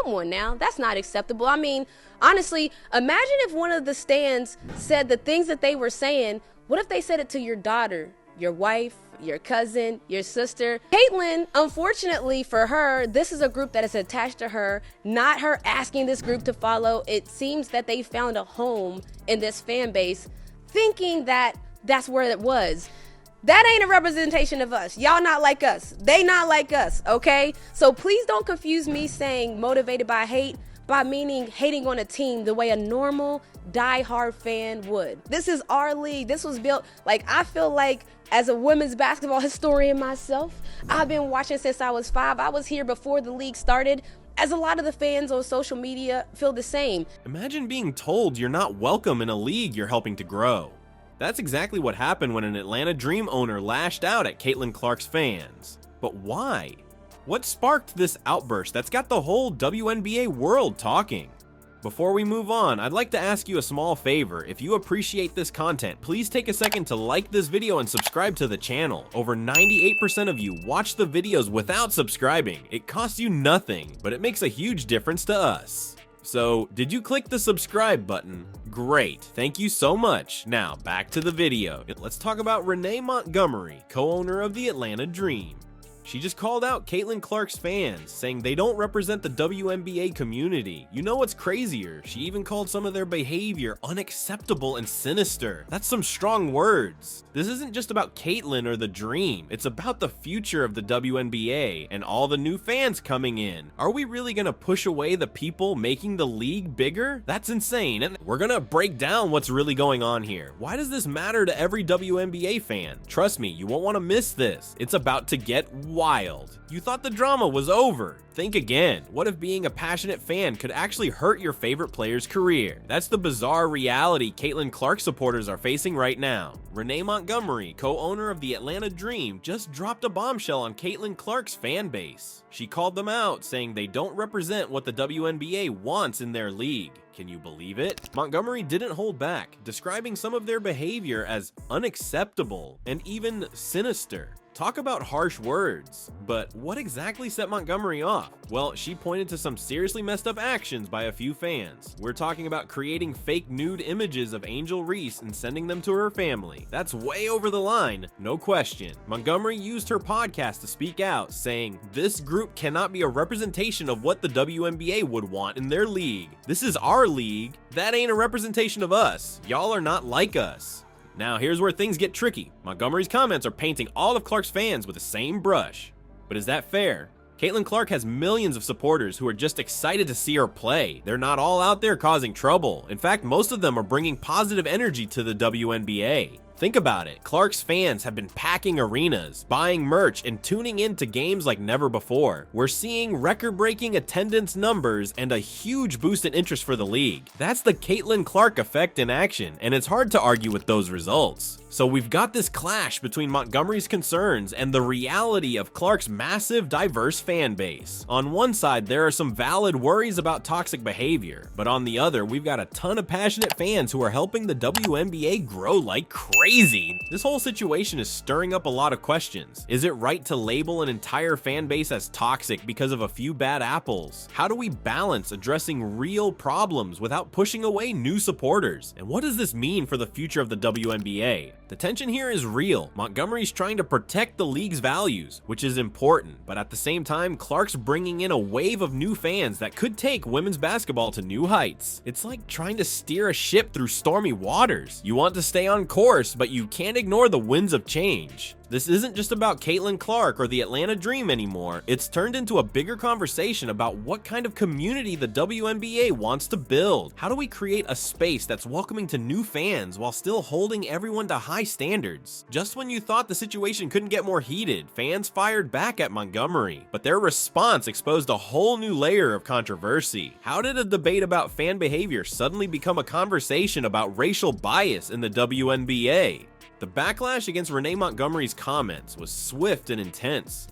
come on now, that's not acceptable. I mean, honestly, imagine if one of the stands said the things that they were saying. What if they said it to your daughter, your wife, your cousin, your sister? Caitlyn, unfortunately for her, this is a group that is attached to her, not her asking this group to follow. It seems that they found a home in this fan base, thinking that that's where it was. That ain't a representation of us. Y'all not like us. They not like us, okay? So please don't confuse me saying motivated by hate by meaning hating on a team the way a normal die-hard fan would. This is our league. This was built, like, I feel like as a women's basketball historian myself, I've been watching since I was 5. I was here before the league started, as a lot of the fans on social media feel the same. Imagine being told you're not welcome in a league you're helping to grow. That's exactly what happened when an Atlanta Dream owner lashed out at Caitlin Clark's fans. But why? What sparked this outburst that's got the whole WNBA world talking? Before we move on, I'd like to ask you a small favor. If you appreciate this content, please take a second to like this video and subscribe to the channel. Over 98% of you watch the videos without subscribing. It costs you nothing, but it makes a huge difference to us. So, did you click the subscribe button? Great, thank you so much. Now, back to the video. Let's talk about Renee Montgomery, co-owner of the Atlanta Dream. She just called out Caitlin Clark's fans, saying they don't represent the WNBA community. You know what's crazier? She even called some of their behavior unacceptable and sinister. That's some strong words. This isn't just about Caitlin or the Dream. It's about the future of the WNBA and all the new fans coming in. Are we really gonna push away the people making the league bigger? That's insane, and we're gonna break down what's really going on here. Why does this matter to every WNBA fan? Trust me, you won't want to miss this. It's about to get wild. You thought the drama was over. Think again. What if being a passionate fan could actually hurt your favorite player's career? That's the bizarre reality Caitlin Clark supporters are facing right now. Renee Montgomery, co-owner of the Atlanta Dream, just dropped a bombshell on Caitlin Clark's fan base. She called them out, saying they don't represent what the WNBA wants in their league. Can you believe it? Montgomery didn't hold back, describing some of their behavior as unacceptable and even sinister. Talk about harsh words. But what exactly set Montgomery off? Well, she pointed to some seriously messed up actions by a few fans. We're talking about creating fake nude images of Angel Reese and sending them to her family. That's way over the line, no question. Montgomery used her podcast to speak out, saying, "This group cannot be a representation of what the WNBA would want in their league. This is our league. That ain't a representation of us. Y'all are not like us." Now, here's where things get tricky. Montgomery's comments are painting all of Clark's fans with the same brush. But is that fair? Caitlin Clark has millions of supporters who are just excited to see her play. They're not all out there causing trouble. In fact, most of them are bringing positive energy to the WNBA. Think about it. Clark's fans have been packing arenas, buying merch, and tuning in to games like never before. We're seeing record-breaking attendance numbers and a huge boost in interest for the league. That's the Caitlin Clark effect in action, and it's hard to argue with those results. So we've got this clash between Montgomery's concerns and the reality of Clark's massive, diverse fan base. On one side, there are some valid worries about toxic behavior, but on the other, we've got a ton of passionate fans who are helping the WNBA grow like crazy. This whole situation is stirring up a lot of questions. Is it right to label an entire fan base as toxic because of a few bad apples? How do we balance addressing real problems without pushing away new supporters? And what does this mean for the future of the WNBA? The tension here is real. Montgomery's trying to protect the league's values, which is important, but at the same time, Clark's bringing in a wave of new fans that could take women's basketball to new heights. It's like trying to steer a ship through stormy waters. You want to stay on course, but you can't ignore the winds of change. This isn't just about Caitlin Clark or the Atlanta Dream anymore. It's turned into a bigger conversation about what kind of community the WNBA wants to build. How do we create a space that's welcoming to new fans while still holding everyone to high standards? Just when you thought the situation couldn't get more heated, fans fired back at Montgomery, but their response exposed a whole new layer of controversy. How did a debate about fan behavior suddenly become a conversation about racial bias in the WNBA? The backlash against Renee Montgomery's comments was swift and intense.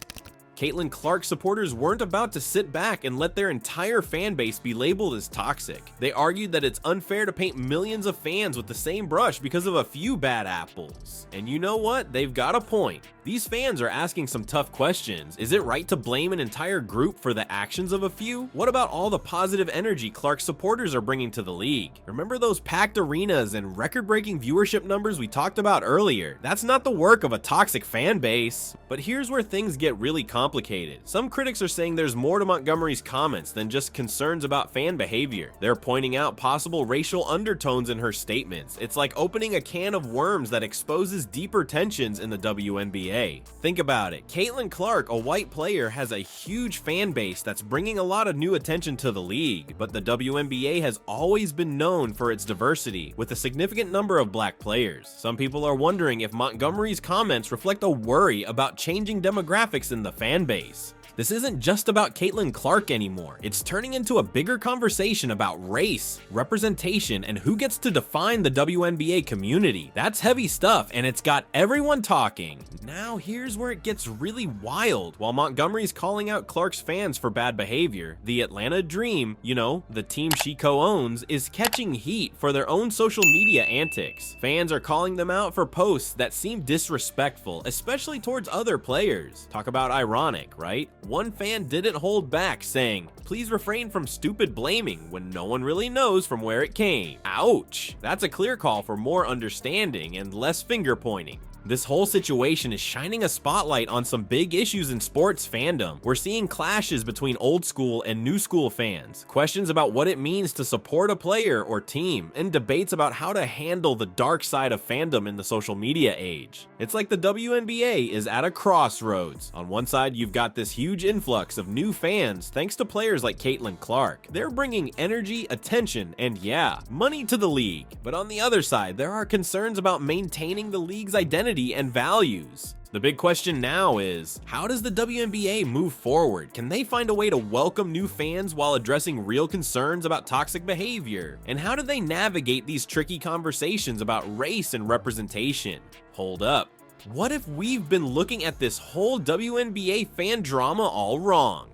Caitlin Clark supporters weren't about to sit back and let their entire fan base be labeled as toxic. They argued that it's unfair to paint millions of fans with the same brush because of a few bad apples. And you know what? They've got a point. These fans are asking some tough questions. Is it right to blame an entire group for the actions of a few? What about all the positive energy Clark supporters are bringing to the league? Remember those packed arenas and record-breaking viewership numbers we talked about earlier? That's not the work of a toxic fan base. But here's where things get really complicated. Some critics are saying there's more to Montgomery's comments than just concerns about fan behavior. They're pointing out possible racial undertones in her statements. It's like opening a can of worms that exposes deeper tensions in the WNBA. Think about it. Caitlin Clark, a white player, has a huge fan base that's bringing a lot of new attention to the league, but the WNBA has always been known for its diversity, with a significant number of black players. Some people are wondering if Montgomery's comments reflect a worry about changing demographics in the fan base. This isn't just about Caitlin Clark anymore. It's turning into a bigger conversation about race, representation, and who gets to define the WNBA community. That's heavy stuff, and it's got everyone talking. Now here's where it gets really wild. While Montgomery's calling out Clark's fans for bad behavior, the Atlanta Dream, you know, the team she co-owns, is catching heat for their own social media antics. Fans are calling them out for posts that seem disrespectful, especially towards other players. Talk about ironic, right? One fan didn't hold back, saying, "Please refrain from stupid blaming when no one really knows from where it came." Ouch! That's a clear call for more understanding and less finger pointing. This whole situation is shining a spotlight on some big issues in sports fandom. We're seeing clashes between old school and new school fans, questions about what it means to support a player or team, and debates about how to handle the dark side of fandom in the social media age. It's like the WNBA is at a crossroads. On one side, you've got this huge influx of new fans thanks to players like Caitlin Clark. They're bringing energy, attention, and yeah, money to the league. But on the other side, there are concerns about maintaining the league's identity and values. The big question now is, how does the WNBA move forward? Can they find a way to welcome new fans while addressing real concerns about toxic behavior? And how do they navigate these tricky conversations about race and representation? Hold up. What if we've been looking at this whole WNBA fan drama all wrong?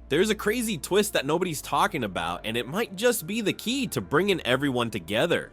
There's a crazy twist that nobody's talking about, and it might just be the key to bringing everyone together.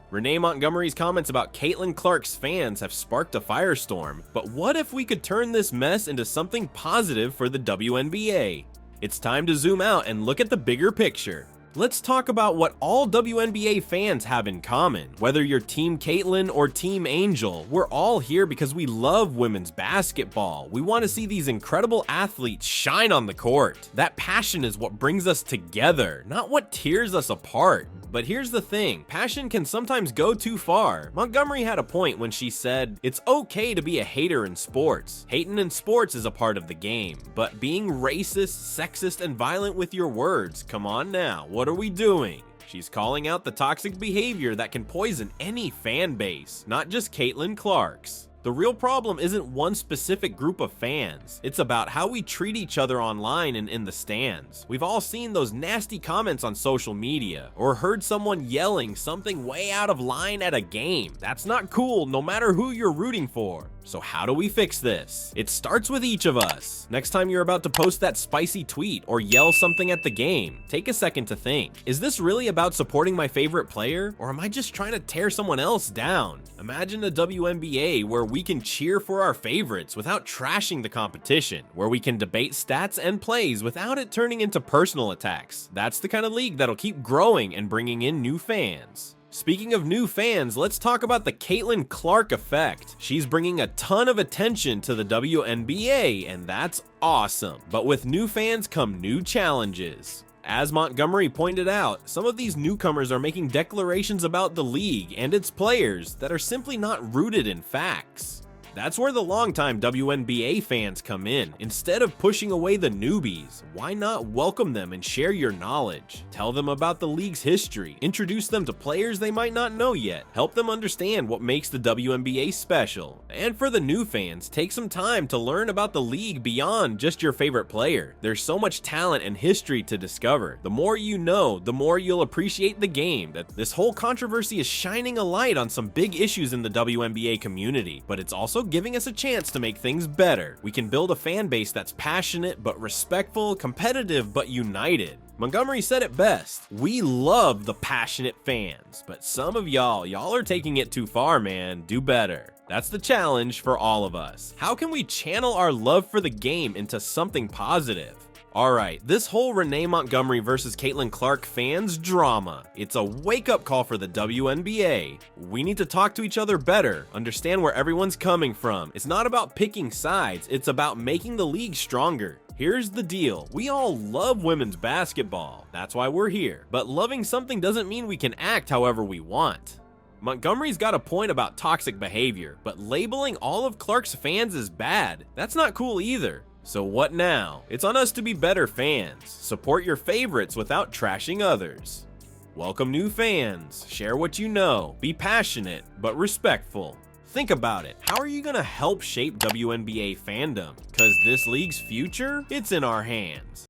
Renee Montgomery's comments about Caitlin Clark's fans have sparked a firestorm, but what if we could turn this mess into something positive for the WNBA? It's time to zoom out and look at the bigger picture. Let's talk about what all WNBA fans have in common. Whether you're Team Caitlin or Team Angel, we're all here because we love women's basketball. We want to see these incredible athletes shine on the court. That passion is what brings us together, not what tears us apart. But here's the thing, passion can sometimes go too far. Montgomery had a point when she said, "It's okay to be a hater in sports. Hating in sports is a part of the game, but being racist, sexist, and violent with your words, come on now, what are we doing?" She's calling out the toxic behavior that can poison any fan base, not just Caitlin Clark's. The real problem isn't one specific group of fans. It's about how we treat each other online and in the stands. We've all seen those nasty comments on social media, or heard someone yelling something way out of line at a game. That's not cool, no matter who you're rooting for. So how do we fix this? It starts with each of us. Next time you're about to post that spicy tweet or yell something at the game, take a second to think. Is this really about supporting my favorite player, or am I just trying to tear someone else down? Imagine a WNBA where we can cheer for our favorites without trashing the competition, where we can debate stats and plays without it turning into personal attacks. That's the kind of league that'll keep growing and bringing in new fans. Speaking of new fans, let's talk about the Caitlin Clark effect. She's bringing a ton of attention to the WNBA, and that's awesome. But with new fans come new challenges. As Montgomery pointed out, some of these newcomers are making declarations about the league and its players that are simply not rooted in facts. That's where the longtime WNBA fans come in. Instead of pushing away the newbies, why not welcome them and share your knowledge? Tell them about the league's history, introduce them to players they might not know yet, help them understand what makes the WNBA special. And for the new fans, take some time to learn about the league beyond just your favorite player. There's so much talent and history to discover. The more you know, the more you'll appreciate the game. That this whole controversy is shining a light on some big issues in the WNBA community, but it's also giving us a chance to make things better. We can build a fan base that's passionate but respectful, competitive but united. Montgomery said it best. We love the passionate fans, but some of y'all are taking it too far, man. Do better. That's the challenge for all of us. How can we channel our love for the game into something positive? Alright, this whole Renee Montgomery versus Caitlin Clark fans drama. It's a wake-up call for the WNBA. We need to talk to each other better, understand where everyone's coming from. It's not about picking sides, it's about making the league stronger. Here's the deal, we all love women's basketball, that's why we're here. But loving something doesn't mean we can act however we want. Montgomery's got a point about toxic behavior, but labeling all of Clark's fans as bad, that's not cool either. So what now? It's on us to be better fans. Support your favorites without trashing others. Welcome new fans. Share what you know. Be passionate, but respectful. Think about it. How are you gonna help shape WNBA fandom? Cause this league's future? It's in our hands.